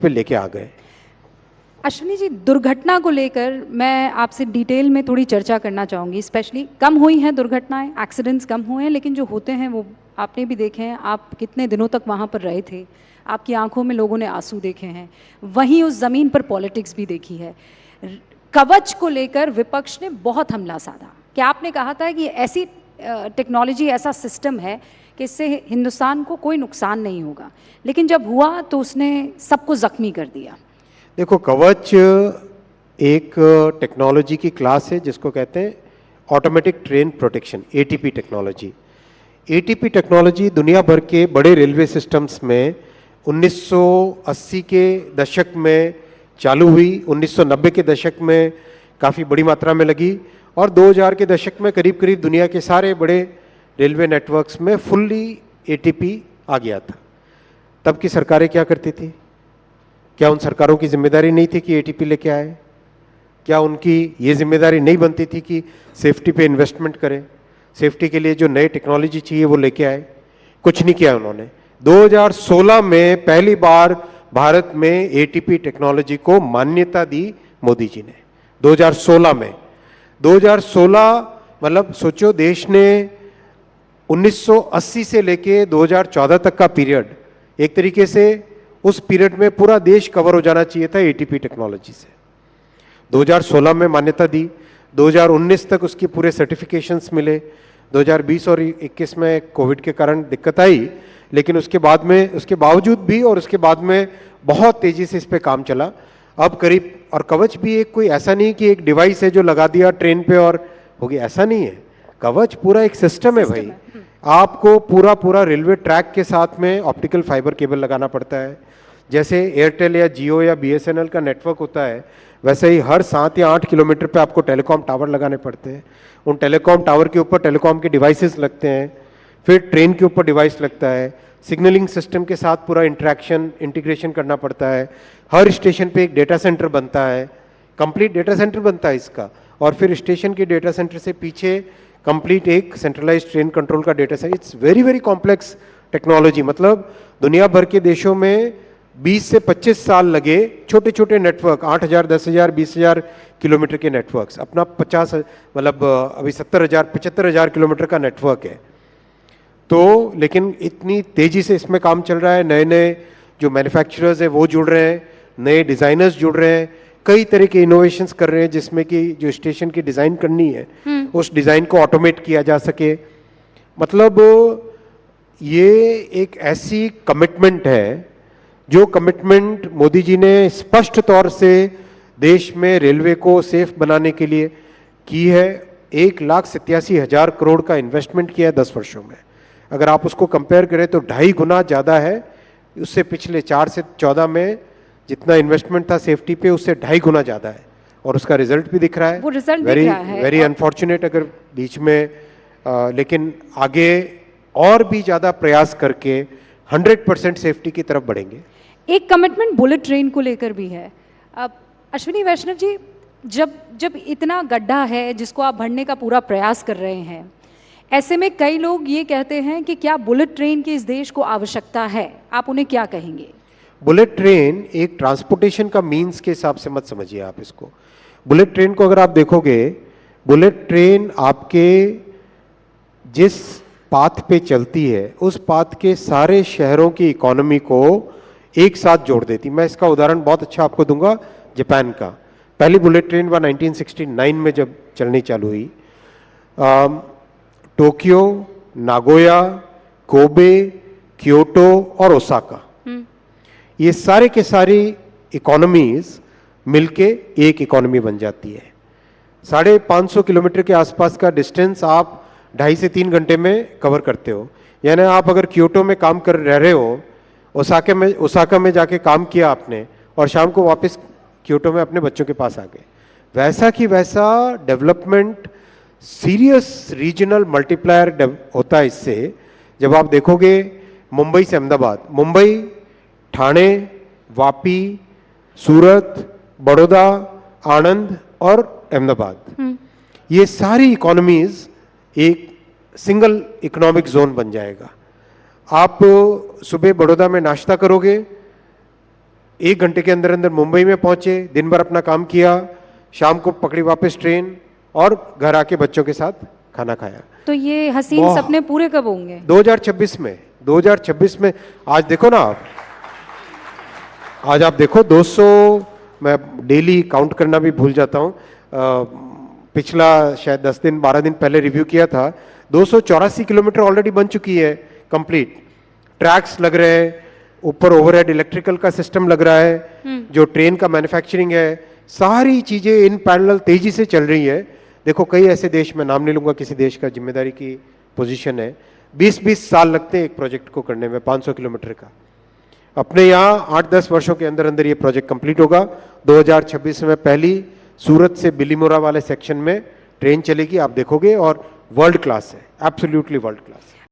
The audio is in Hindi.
पे लेके आ गए। अश्विनी जी, दुर्घटना को लेकर मैं आपसे डिटेल में थोड़ी चर्चा करना चाहूँगी। स्पेशली कम हुई हैं दुर्घटनाएं, एक्सीडेंट्स कम हुए हैं, लेकिन जो होते हैं वो आपने भी देखे हैं। आप कितने दिनों तक वहाँ पर रहे थे, आपकी आंखों में लोगों ने आंसू देखे हैं। वहीं उस ज़मीन पर पॉलिटिक्स भी देखी है। कवच को लेकर विपक्ष ने बहुत हमला साधा। क्या आपने कहा था कि ऐसी टेक्नोलॉजी, ऐसा सिस्टम है कि इससे हिंदुस्तान को कोई नुकसान नहीं होगा, लेकिन जब हुआ तो उसने सबको ज़ख्मी कर दिया। देखो, कवच एक टेक्नोलॉजी की क्लास है जिसको कहते हैं automatic train protection, ATP technology. ATP technology दुनिया भर के बड़े रेलवे सिस्टम्स में 1980 के दशक में चालू हुई, 1990 के दशक में काफ़ी बड़ी मात्रा में लगी और 2000 के दशक में करीब करीब दुनिया के सारे बड़े रेलवे नेटवर्क्स में फुल्ली एटीपी आ गया था। तब की सरकारें क्या करती थी? क्या उन सरकारों की जिम्मेदारी नहीं थी कि एटीपी लेके आए? क्या उनकी ये जिम्मेदारी नहीं बनती थी कि सेफ्टी पे इन्वेस्टमेंट करें, सेफ्टी के लिए जो नई टेक्नोलॉजी चाहिए वो लेके आए? कुछ नहीं किया उन्होंने। 2016 में पहली बार भारत में एटीपी टेक्नोलॉजी को मान्यता दी मोदी जी ने, 2016 में। 2016 मतलब सोचो, देश ने 1980 से लेके 2014 तक का पीरियड, एक तरीके से उस पीरियड में पूरा देश कवर हो जाना चाहिए था एटीपी टेक्नोलॉजी से। 2016 में मान्यता दी, 2019 तक उसके पूरे सर्टिफिकेशंस मिले। 2020 और 21 में कोविड के कारण दिक्कत आई, लेकिन उसके बाद में, उसके बावजूद भी और उसके बाद में बहुत तेजी से इस पे काम चला। अब करीब, और कवच भी एक कोई ऐसा नहीं कि एक डिवाइस है जो लगा दिया ट्रेन पे और हो गया, ऐसा नहीं है। कवच पूरा एक सिस्टम है भाई। आपको पूरा पूरा रेलवे ट्रैक के साथ में ऑप्टिकल फाइबर केबल लगाना पड़ता है। जैसे एयरटेल या जियो या बीएसएनएल का नेटवर्क होता है, वैसे ही हर 7 या 8 किलोमीटर पे आपको टेलीकॉम टावर लगाने पड़ते हैं। उन टेलीकॉम टावर के ऊपर टेलीकॉम के डिवाइसेस लगते हैं, फिर ट्रेन के ऊपर डिवाइस लगता है, सिग्नलिंग सिस्टम के साथ पूरा इंटरेक्शन, इंटीग्रेशन करना पड़ता है। हर स्टेशन पे एक डेटा सेंटर बनता है, कंप्लीट डेटा सेंटर बनता है इसका, और फिर स्टेशन के डेटा सेंटर से पीछे कंप्लीट एक सेंट्रलाइज्ड ट्रेन कंट्रोल का data centre. It's very very complex technology. मतलब दुनिया भर के देशों में 20 से 25 साल लगे छोटे छोटे नेटवर्क, 8000, 10,000, 20,000 किलोमीटर के नेटवर्क्स, अपना 50, मतलब अभी 70,000, 75,000 किलोमीटर का नेटवर्क है। तो लेकिन इतनी तेजी से इसमें काम चल रहा है, नए नए जो मैन्युफैक्चरर्स हैं वो जुड़ रहे हैं, नए डिजाइनर्स जुड़ रहे हैं, कई तरह के इनोवेशंस कर रहे हैं जिसमें कि जो स्टेशन की डिजाइन करनी है उस डिजाइन को ऑटोमेट किया जा सके। मतलब ये एक ऐसी कमिटमेंट है, जो कमिटमेंट मोदी जी ने स्पष्ट तौर से देश में रेलवे को सेफ बनाने के लिए की है। 1,87,000 करोड़ का इन्वेस्टमेंट किया है 10 वर्षों में। अगर आप उसको कंपेयर करें तो 2.5 गुना ज़्यादा है उससे। पिछले 4 से 14 में जितना इन्वेस्टमेंट था सेफ्टी पे, उससे 2.5 गुना ज़्यादा है, और उसका रिजल्ट भी दिख रहा है। वो रिजल्ट वेरी दिख रहा है। वेरी अनफॉर्चुनेट अगर बीच में लेकिन आगे और भी ज़्यादा प्रयास करके 100% सेफ्टी की तरफ बढ़ेंगे। एक कमिटमेंट बुलेट ट्रेन को लेकर भी है। अब अश्विनी वैष्णव जी, जब इतना गड्ढा है जिसको आप भरने का पूरा प्रयास कर रहे हैं, ऐसे में कई लोग ये कहते हैं कि क्या बुलेट ट्रेन की इस देश को आवश्यकता है? आप उन्हें क्या कहेंगे? बुलेट ट्रेन एक ट्रांसपोर्टेशन का मीन्स के हिसाब से मत समझिए आप इसको। बुलेट ट्रेन को अगर आप देखोगे, बुलेट ट्रेन आपके जिस पाथ पे चलती है उस पाथ के सारे शहरों की इकोनॉमी को एक साथ जोड़ देती। मैं इसका उदाहरण बहुत अच्छा आपको दूंगा, जापान का। पहली बुलेट ट्रेन वह 1969 में जब चलनी चालू हुई, टोक्यो, नागोया, कोबे, क्योटो और ओसाका, ये सारे के सारी इकोनॉमीज मिलके एक इकोनॉमी बन जाती है। 550 किलोमीटर के आसपास का डिस्टेंस आप 2.5 से 3 घंटे में कवर करते हो। यानी आप अगर क्योटो में काम कर रहे हो, ओसाका में जाके काम किया आपने, और शाम को वापस क्योटो में अपने बच्चों के पास आ गए। वैसा कि वैसा डेवलपमेंट, सीरियस रीजनल मल्टीप्लायर होता है इससे। जब आप देखोगे मुंबई से अहमदाबाद, मुंबई, ठाणे, वापी, सूरत, बड़ौदा, आणंद और अहमदाबाद, ये सारी इकोनॉमीज एक सिंगल इकोनॉमिक जोन बन जाएगा। आप सुबह बड़ौदा में नाश्ता करोगे, 1 घंटे के अंदर अंदर मुंबई में पहुंचे, दिन भर अपना काम किया, शाम को पकड़ी वापस ट्रेन और घर आके बच्चों के साथ खाना खाया। तो ये हसीन वाह। सपने पूरे कब होंगे? 2026 में आज देखो ना आप, आज आप देखो 200, मैं डेली काउंट करना भी भूल जाता हूँ, पिछला शायद 10 दिन 12 दिन पहले रिव्यू किया था, 284 किलोमीटर ऑलरेडी बन चुकी है कंप्लीट। ट्रैक्स लग रहे हैं, ऊपर ओवरहेड इलेक्ट्रिकल का सिस्टम लग रहा है, जो ट्रेन का मैन्युफैक्चरिंग है, सारी चीजें इन पैरेलल तेजी से चल रही है। देखो कई ऐसे देश, मैं नाम नहीं लूंगा किसी देश का, जिम्मेदारी की पोजीशन है, 20-20 साल लगते हैं एक प्रोजेक्ट को करने में 500 किलोमीटर का। अपने यहाँ 8-10 वर्षों के अंदर अंदर ये प्रोजेक्ट कंप्लीट होगा। 2026 में पहली सूरत से बिलीमोरा वाले सेक्शन में ट्रेन चलेगी, आप देखोगे, और वर्ल्ड क्लास है, एब्सोल्युटली वर्ल्ड क्लास है।